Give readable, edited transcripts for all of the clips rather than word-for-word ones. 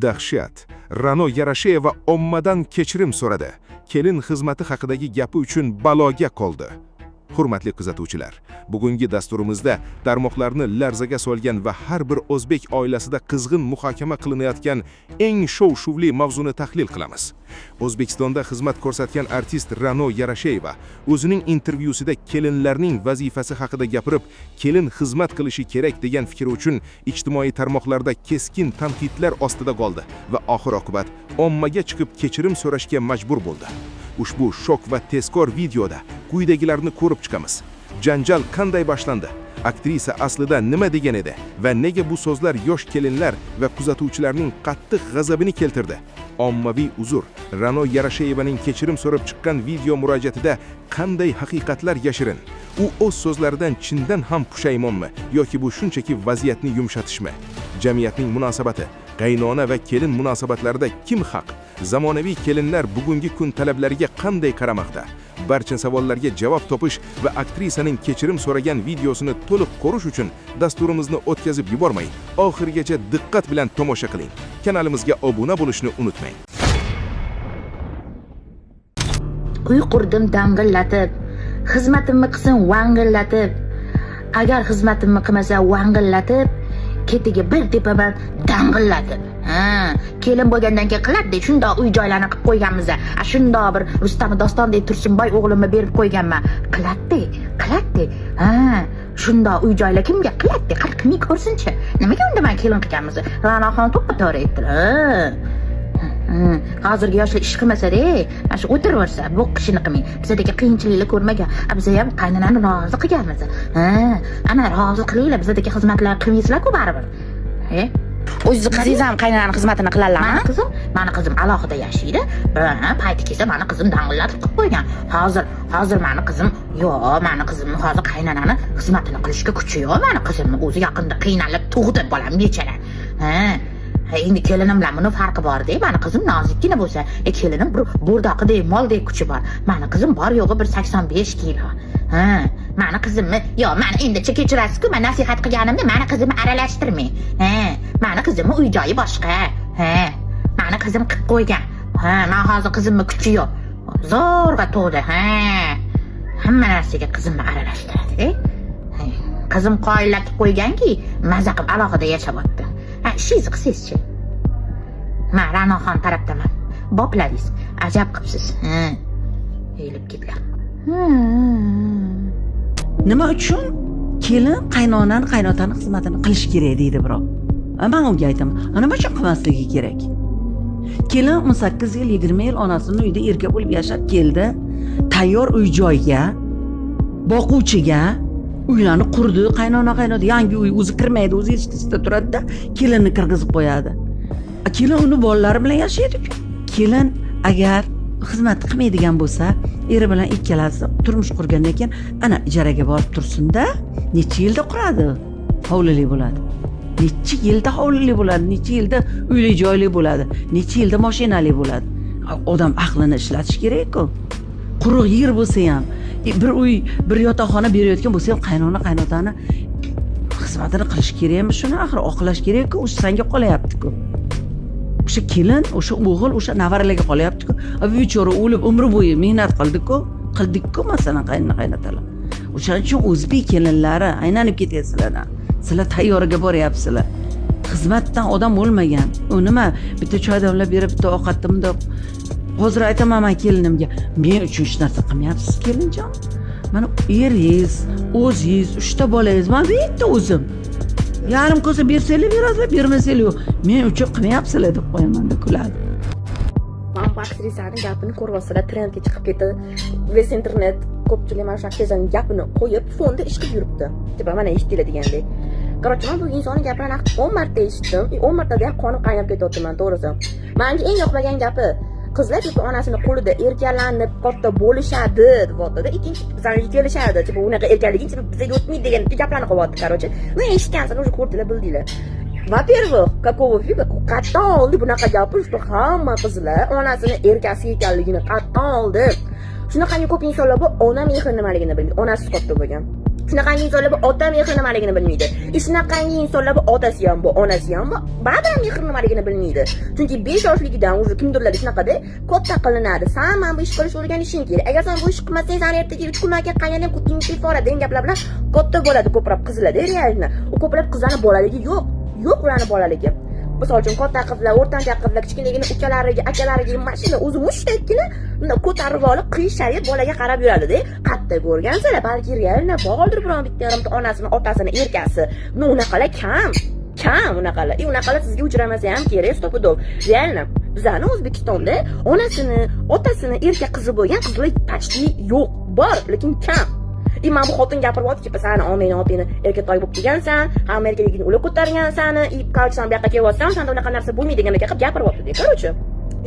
Dahshat. Ra'no Yarasheva ommadan kechirim so'radi. Kelin xizmati haqidagi gapi uchun baloga qoldi. Hurmatli kuzatuvchilar, bugungi dasturimizda tarmoqlarni larzaga solgan va har bir o'zbek oilasida qizg'in muhokama qilinayotgan eng shov-shuvli mavzuni tahlil qilamiz. O'zbekistonda xizmat ko'rsatgan artist Ra'no Yarasheva o'zining intervyusida kelinlarning vazifasi haqida gapirib, kelin xizmat qilishi kerak degan fikri uchun ijtimoiy tarmoqlarda keskin tanqidlar ostida qoldi va oxir-oqibat ommaga chiqib kechirim so'rashga majbur bo'ldi. Ushbu shok va tezkor videoda quyidagilarni ko'rib chiqamiz. Janjal qanday boshlandi? Aktrisa aslida nima degan edi va nega bu so'zlar yosh kelinlar va kuzatuvchilarning qattiq g'azabini keltirdi? Ommaviy uzr, Ra'no Yarashevaning kechirim so'rab chiqqan video murojaatida qanday haqiqatlar yashirin? U o'z so'zlaridan chindan ham pushaymonmi yoki bu shunchaki vaziyatni yumshatishmi? Jamiyatning munosabati, qaynona va kelin munosabatlarida kim haq? Zamonaviy kelinlar bugungi kun talablariga qanday qaramoqda? Barcha savollarga javob topish va aktrisaning kechirim so'ragan videosini to'liq ko'rish uchun dasturimizni o'tkazib yubormay, oxirigacha diqqat bilan tomosha qiling. Kanalimizga obuna bo'lishni unutmang. Uy qurdim dangillatib, xizmatimni qilsin vangillatib. Agar xizmatimni qilmasa vangillatib, ketiga bir tepaman dangillatib. Kelin bo'lgandan keyin qiladek, shundoq uy joylarni qilib qo'yganmiz. Shundoq bir Rustam Dostondek Tursunboy o'g'limni berib qo'yganman. Qiladek. Shundoq uy joylar kimga qiladek? Qani qilmay ko'rsinchi. Nimaga unda men kelin qilganmiz? Ra'noxon to'g'ri aytdilar. Hozirgi yoshlar ish qilmasa-da, mana shu o'tiraversa, bu qishini qilmay. Bizdagi qiyinchiliklar ko'rmagan. Biz ham qaynonani rozi qilganmiz. Ana rozi qilinglar, bizdagi xizmatlar qilmaysizlar-ku baribir. O'zingiz qizingiz ham qaynonani xizmatini qilarlarmi? Mani qizim alohida yashaydi. Payti kelsa mani qizim dangillatib qilib qo'ygan. Hozir mani qizim hozir qaynonani xizmatini qilishga kuchi yo'q. Mani qizimni o'zi yaqinda qiynalib tug'di bolam bechalar. Endi kelinim bilan buni farqi bor-da. Mani qizim nozikkina bo'lsa, kelinim bo'rdoqidek, moldek kuchi bor. Mani qizim bor yo'g'i 185 kilo. Mani qizimni, mani endi kechirasiz-ku, men nasihat qilganimda mani qizimni aralashtirmang. Mani qizimni uy joyi boshqa. Mani qizim qilib qo'ygan. Men hozir qizimni kuchi yo'q. Zo'rg'a to'g'ri. Hamma narsaga qizimni aralashtiradi. Qizim qoyillatib qo'yganki, maza qilib alohida yashayapti. Ishingizni qilsangizchi. Men Ra'noxon tarafdaman. Bopladingiz. Ajab qilibsiz. Elib ketgan. Nima uchun kelin qaynotani xizmatini qilish kerak deydi birov. Men unga aytaman, nima uchun qilmasligi kerak? Kelin 18 yil, 20 yil onasining uyida erkak bo'lib yashab keldi. Tayyor uy joyga, boquvchiga uylarni qurdi, qaynona yangi uy o'zi kirmaydi, o'zi eshikda turadi-da, kelinni kirgizib qo'yadi. Kelin uni bolalari bilan yashaydi-ku. Kelin agar xizmat qilmaydigan bo'lsa, eri bilan ikkalasi turmush qurgandan keyin ana ijaraga borib tursin-da, necha yilda quradi? Hovlili bo'ladi. Necha yilda hovlili bo'ladi, necha yilda uyli joyli bo'ladi, necha yilda mashinali bo'ladi. Odam aqlini ishlatish kerak-ku. Quruq yer bo'lsa ham, bir uy, bir yotoqxona berayotgan bo'lsa ham qaynotani xizmatini qilish kerakmi? Shuni axir oqlash kerak-ku, o'sha senga qolyapti-ku. O'sha kelin, o'sha o'g'il, o'sha navaralarga qolyapti-ku. Bechora o'lib umri bo'yi mehnat qildik-ku masalan qaynotalar. O'shaning uchun o'zbek kelinlari aylanib ketyapsizlar. Sizlar tayyoriga boryapsizlar. Xizmatdan odam o'lmagan. U nima? Bitta choy damlab berib, bitta ovqatni bundoq. Hozir aytaman men kelinimga, men uchun hech narsa qilmayapsiz kelinjon. Mana eringiz, o'zingiz, 3 ta bolangiz, men bitta o'zim. Yarim ko'sa bersanglar berasizlar, bermasanglar yo'q. Men uchun qilmayapsizlar deb qo'yaman deb kuladi. Men bu aktrisaning gapini ko'rib trendga chiqib ketdi. Ves internet ko'pchilik mana shu aktrisaning gapini qo'yib, fonda ish qilib yuribdi. Deb mana eshitdilar degandek. Qaror, men bu insonning gaplarini 10 marta eshitdim. 10 martada ham qonim qaynab ketyapman, to'g'risi. Menga eng yoqmagan gapi qizlar deb onasini qo'lida erkalanib katta bo'lishadi deyapti-da. Ikkinchi bizlarga kelishadi. Tipo unaqa erkakliging bizga o'tmaydi degan gaplarni qilyapti, qarochi. Men eshitgansan, o'sha ko'rdilar, bildinglar. Во-первых, какого фига qattan oldi bunaqa gapni, что hamma qizlar onasini erkasi ekanligini qattan oldi. Shunaqangi ko'p insonlar bor, ona mehri nimaligini bilmaydi. Onasiz katta bo'lgan. Shunaqangi insonlar bu ota mehri nimaligini bilmaydi. Shunaqangi insonlar bu otasi ham bu, onasi ham bu, baribir mehr nimaligini bilmaydi. Chunki 5 yoshligidan уже kimdirlar shunaqada katta qilinadi. Sen mana bu ish qilishni o'rganishing kerak. Agar sen bu ish qilmasang, sen ertaga 3 kundan keyin qayerdan kuting tepora degan gaplar bilan katta bo'ladi, ko'proq qizlarda realni. U ko'plab qizlarning bolaligi yo'q. Yo'q ularning bolaligi. Misol uchun katta qizlar, o'rtancha qizlar, kichkinagina ukalariga, akalariga mashina o'zi mushtagina unda ko'tarib olib, qiysharib bolaga qarab yuradi-da. Qatta ko'rgansizlar, balki realni bordir biron bitta yarimta onasini, otasini, erkasi. Buni unaqalar kam unaqalar. Unaqalar sizga uchramasa ham kerak, stopidov. Realni bizlarning O'zbekistonda onasini, otasini erkak qizi bo'lgan qizlar почти yo'q, bor, lekin kam. Mana bu xotin gapiryapti, "Sani omeni opini erkatoy bo'lib kelgansan, hamma erkakligini ular ko'targansan, qarchi sen bu yoqqa kelyapsan, senda unaqa narsa bo'lmaydi" degan gap gapiryapti-da. Короче,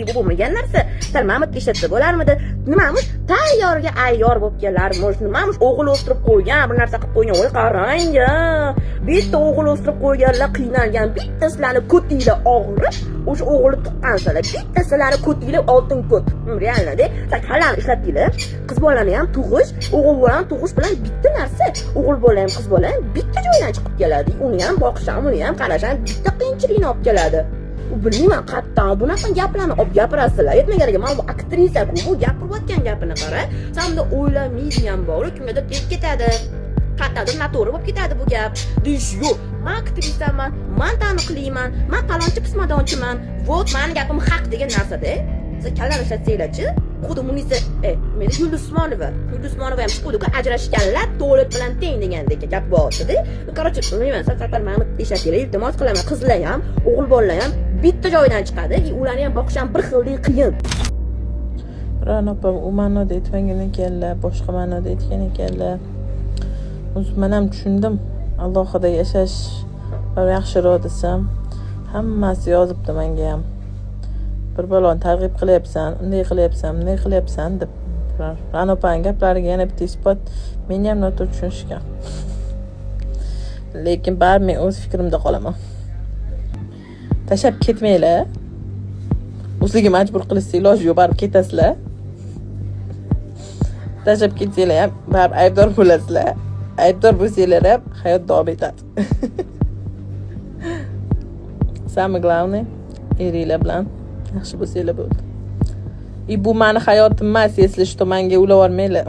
bu bo'lmagan narsa. Sal mamut ishlatsa bo'larmidi? Nimamish tayyorga ayyor bo'lib kelarmish. Nimamish o'g'il o'stirib qo'ygan, bir narsa qilib qo'ygan. Voy qarang-ya. Bitta o'g'il o'stirib qo'yganlar qiynalgan, bittasilarni ko'tinglar og'rib, o'sha o'g'ilni tuqqansalar, bittasilarni ko'tinglar oltin ko't. Realda, sen kalani ishlatdinglar. Qiz bolani ham tug'ish, o'g'il bolani tug'ish bilan bitta narsa. O'g'il bola ham, qiz bola ham bitta joydan chiqib keladi. Uni ham boqish ham, uni ham qarash ham bitta qiyinchilikni olib keladi. Bilmayman, qattan bunaqa gaplarni olib gapirasizlar. Aytmaganiga, mana bu aktrisa-ku, bu gapirayotgan gapini qara. Sen bunda o'ylamaydi ham bor, kimgadir tegib ketadi. Qattiq noto'g'ri bo'lib ketadi bu gap. Deyish yo'q. Men aktrisaman, men taniqliman, men talonchi pismadonchiman. Vot, meni gapim haq degan narsa-da. Siz kallar ishlatsanglar-chi, xuddi Munisa, meni Yulduz Usmonova ham chiqdi-ku, ajrashganlar to'liq bilan teng degandek gap bordi-da. Короче, bilmayman, safar Mahmud ishlatinglar, iltimos qilaman, qizlar ham, o'g'il bolalar ham bitta joydan chiqadi, ularni ham boqish ham bir xildek qiyin. Ra'no opam u ma'noda aytmagan ekanlar, boshqa ma'noda aytgan ekanlar. O'zi men ham tushundim. Alohida yashash yaxshiroq desam, hammasi yozibdi menga ham. Bir balon targ'ib qilyapsan, unday qilyapsan, bunday qilyapsan deb. Ra'no opaning gaplariga yana bitta isbot, meni ham noto'g'ri tushunishgan. Lekin baribir men o'z fikrimda qolaman. Tashab ketmanglar. O'zingizga majbur qilishsa iloji yo'q, baribir ketasizlar. Tashab ketsanglar ham baribir aybdor bo'lasizlar. Aybdor bo'lsanglar ham hayot davom etadi. Самое главное, eringlar bilan yaxshi bo'lsanglar bo'ldi. Bu meni hayotim emas, если что menga ulab olmanglar.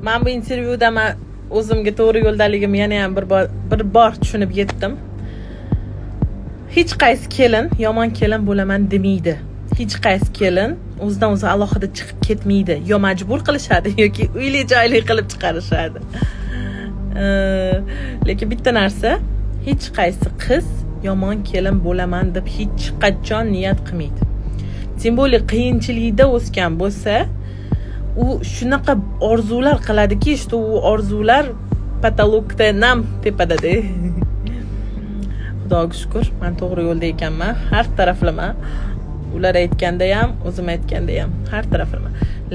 Men bu intervyuda o'zimga to'g'ri yo'ldaligimni yana ham bir bor tushunib yetdim. Hech qaysi kelin yomon kelin bo'laman demaydi. Hech qaysi kelin o'zidan o'zi alohida chiqib ketmaydi. Yo majbur qilishadi yoki uyli joyli qilib chiqarishadi. Lekin bitta narsa, hech qaysi qiz yomon kelin bo'laman deb hech qachon niyat qilmaydi. Tем более qiyinchilikda o'sgan bo'lsa, u shunaqa orzular qiladiki, что u orzular patologda nam tepada-da. Xudoga shukr, men to'g'ri yo'lda ekanman, har taraflama. Ular aytganda ham, o'zim aytganda ham, har taraflama.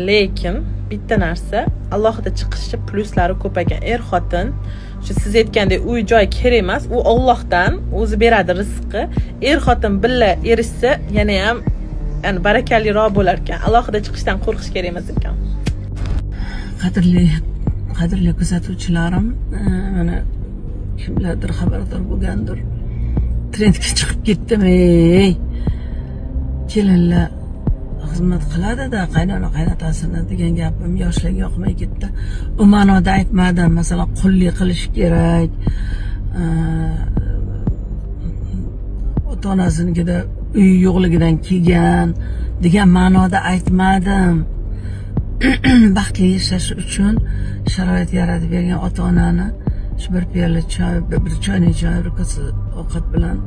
Lekin bitta narsa, alohida chiqishchi pluslari ko'p ekan. Xotin, shu siz aytgandek uy joy kerak emas, u Allohdan o'zi beradi rizqi. Xotin billa erishsa, yana ham barakaliroq bo'lar ekan. Alohida chiqishdan qo'rqish kerak emas ekan. Qadrli kuzatuvchilarim, mana kimlardir xabardor bo'lgandir. Trendga chiqib ketdim. Kelinlar xizmat qiladi-da, qaynona qaynotasini degan gapim yoshlarga yoqmay ketdi. U ma'noda aytmadim, masalan, qullik qilish kerak. Ota-onasinikida uy yo'qligidan kelgan degan ma'noda aytmadim. Baxtli yashash uchun sharoit yaratib bergan ota-onani shu bir piyola choy, bir choyni choy, bir kosa ovqat bilan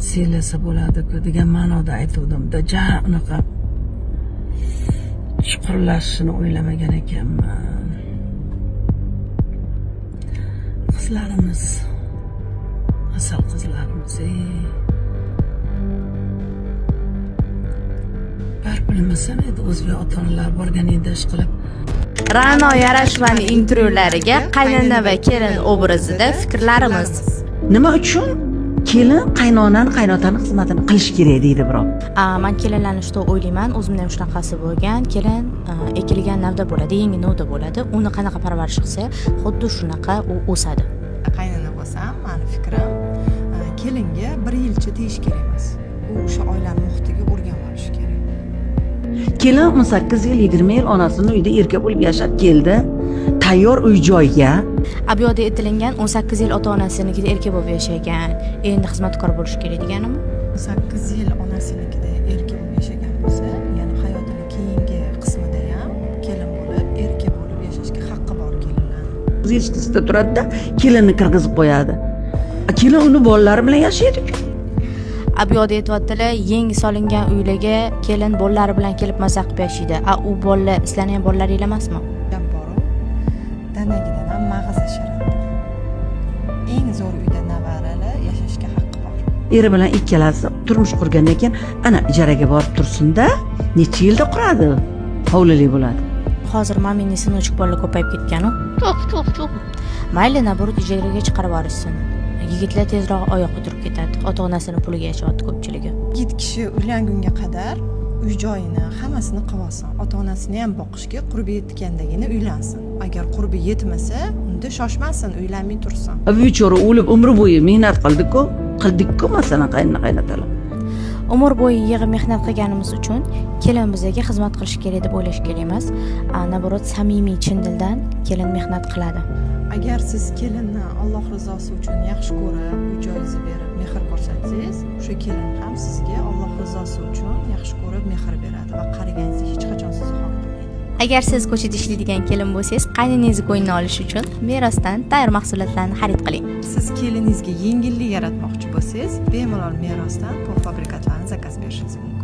siylasa bo'ladi-ku degan ma'noda aytuvdim-da. Unaqa chuqurlashishni o'ylamagan ekanman. Qizlarimiz, asal qizlarimiz, bar bilmasam edi o'zbek ota-onalar borganingda ish qilib. Ra'no Yarashevani intervyulariga qaynona va kelin obrazida fikrlarimiz. Nima uchun kelin qaynonani qaynotani xizmatini qilish kerak deydi birov. Man kelinlarni shu o'ylayman, o'zimda ham shunaqasi bo'lgan. Kelin ekilgan navda bo'ladi, yangi novda bo'ladi. Uni qanaqa parvarish qilsa, xuddi shunaqa u o'sadi. Qaynona bo'lsam, meni fikrim, kelinga 1 yilcha deyish kerak emas. U o'sha oilani muhitiga o'rganib olishi kerak. Kelin 18 yil, 20 yil onasining uyida erkak bo'lib yashab keldi. Tayyor uy-joyga Bu yerda aytilingan 18 yil ota-onasinikida erkak bo'lib yashagan, endi xizmatkor bo'lish kerak deganimi? 8 yil onasinikida erkak bo'lib yashagan bo'lsa, ya'ni hayotining keyingi qismida ham kelin bo'lib, erkak bo'lib yashashga haqqi bor kelinlarning. o'z eskisida turadi-da, kelinni kirgizib qo'yadi. Kelin uni bolalari bilan yashaydi-ku. Bu yerda aytyaptilar, yangi solingan uylarga kelin bolalari bilan kelib maza qilib yashaydi. U bolalar sizlarning ham bolalaringiz emasmi? Gap bor-u, danagidan ham mag'iz ashiradi. Eng zo'r uyda nevaralar yashashga haqqi bor. Eri bilan ikkalasi turmush qurgandan keyin ana ijaraga borib tursin-da, necha yilda quradi? Hovlili bo'ladi. Hozir mamining sinuvchi bolalar ko'payib ketgan-ku. Mayli, naborot ijaraga chiqarib yuborishsin. Yigitlar tezroq oyoqqa turib ketadi. Ota-onasining puliga yashayapti ko'pchiligi. Yigit kishi uylangunga qadar uy-joyini hammasini qilib olsin. Ota-onasini ham boqishga qurbi yetgandagina uylansin. Agar qurbi yetmasa, unda shoshmasin, uylanmay tursin. Bechora o'lib umri bo'yi mehnat qildik-ku, masalan, qaynona-qaynotalar. Umr bo'yi yig'ib mehnat qilganimiz uchun kelin bizga xizmat qilish kerak deb o'ylash kerak emas. Naborot samimiy chin dildan kelin mehnat qiladi. Agar siz kelinni Alloh rizosi uchun yaxshi ko'rib, uy-joyingizni berib, mehr ko'rsatsangiz, o'sha kelin ham sizga Alloh rizosi uchun yaxshi ko'rib, mehr beradi va qariganingizda hech qachon sizni xohlamaydi. Agar siz ko'chada ishlaydigan kelin bo'lsangiz, qaynoningizni ko'nglini olish uchun merosdan tayyor mahsulotlarni xarid qiling. Siz keliningizga yengillik yaratmoqchi bo'lsangiz, bemalol merosdan polfabrikatlarni zakaz berishingiz mumkin.